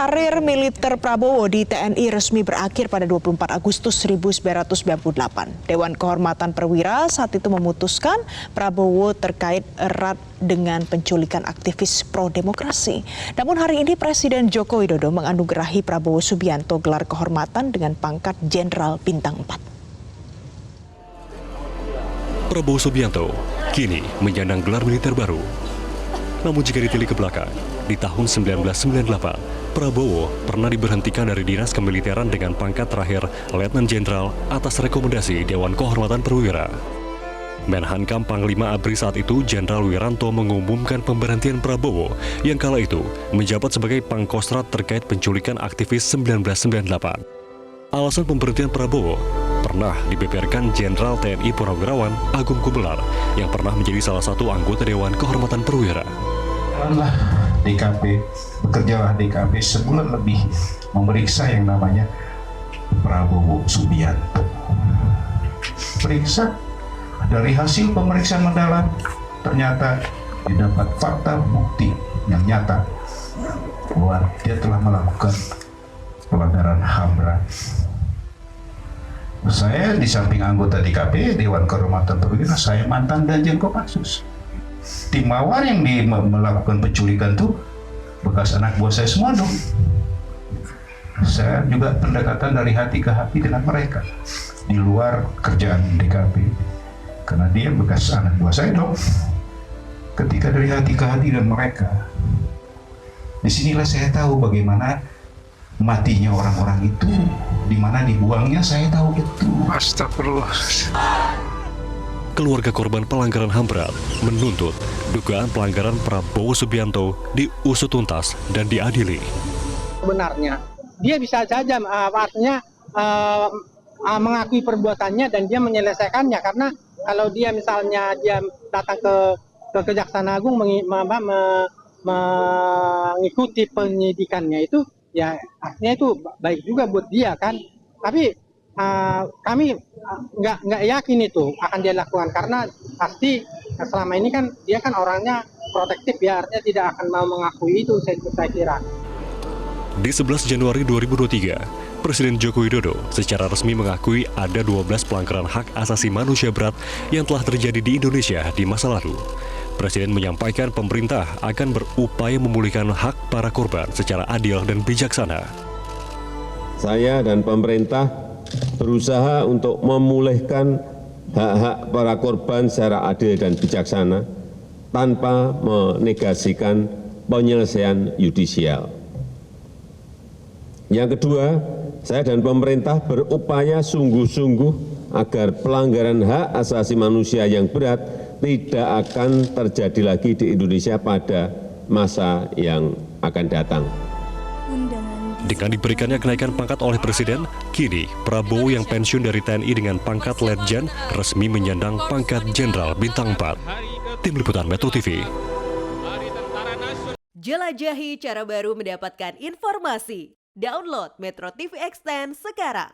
Karir militer Prabowo di TNI resmi berakhir pada 24 Agustus 1998. Dewan Kehormatan Perwira saat itu memutuskan Prabowo terkait erat dengan penculikan aktivis pro-demokrasi. Namun hari ini Presiden Joko Widodo menganugerahi Prabowo Subianto gelar kehormatan dengan pangkat Jenderal Bintang 4. Prabowo Subianto kini menyandang gelar militer baru. Namun jika ditilik ke belakang, di tahun 1998, Prabowo pernah diberhentikan dari dinas kemiliteran dengan pangkat terakhir Letnan Jenderal atas rekomendasi Dewan Kehormatan Perwira. Menhankam Panglima ABRI saat itu, Jenderal Wiranto mengumumkan pemberhentian Prabowo yang kala itu menjabat sebagai Pangkostrat terkait penculikan aktivis 1998. Alasan pemberhentian Prabowo pernah dibeberkan Jenderal TNI Purnawirawan Agung Gumelar yang pernah menjadi salah satu anggota Dewan Kehormatan Perwira. Jalanlah DKP, bekerjalah DKP sebulan lebih memeriksa yang namanya Prabowo Subianto. Periksa, dari hasil pemeriksaan mendalam ternyata didapat fakta bukti yang nyata bahwa dia telah melakukan pelanggaran HAM berat. Saya di samping anggota DKP, Dewan Kehormatan Perwira, saya mantan Danjen Kopassus. Tim Mawar yang melakukan penculikan tuh bekas anak buah saya semua dong. Saya juga pendekatan dari hati ke hati dengan mereka di luar kerjaan DKP, karena dia bekas anak buah saya dong. Ketika dari hati ke hati dengan mereka, disinilah saya tahu bagaimana matinya orang-orang itu, di mana dibuangnya saya tahu itu. Astagfirullah. Keluarga korban pelanggaran HAM berat menuntut dugaan pelanggaran Prabowo Subianto diusut tuntas dan diadili. Sebenarnya dia bisa saja artinya mengakui perbuatannya dan dia menyelesaikannya, karena kalau dia misalnya dia datang ke Kejaksaan Agung mengikuti penyidikannya itu, ya artinya itu baik juga buat dia kan. Tapi kami nggak yakin itu akan dia lakukan, karena pasti selama ini kan dia kan orangnya protektif ya, artinya tidak akan mau mengakui itu, saya kira. Di 11 Januari 2023, Presiden Joko Widodo secara resmi mengakui ada 12 pelanggaran hak asasi manusia berat yang telah terjadi di Indonesia di masa lalu. Presiden menyampaikan pemerintah akan berupaya memulihkan hak para korban secara adil dan bijaksana. Saya dan pemerintah berusaha untuk memulihkan hak-hak para korban secara adil dan bijaksana tanpa menegasikan penyelesaian yudisial. Yang kedua, saya dan pemerintah berupaya sungguh-sungguh agar pelanggaran hak asasi manusia yang berat tidak akan terjadi lagi di Indonesia pada masa yang akan datang. Dengan diberikannya kenaikan pangkat oleh Presiden, kini Prabowo yang pensiun dari TNI dengan pangkat Letjen resmi menyandang pangkat Jenderal Bintang 4. Tim Liputan Metro TV. Jelajahi cara baru mendapatkan informasi. Download Metro TV Extend sekarang.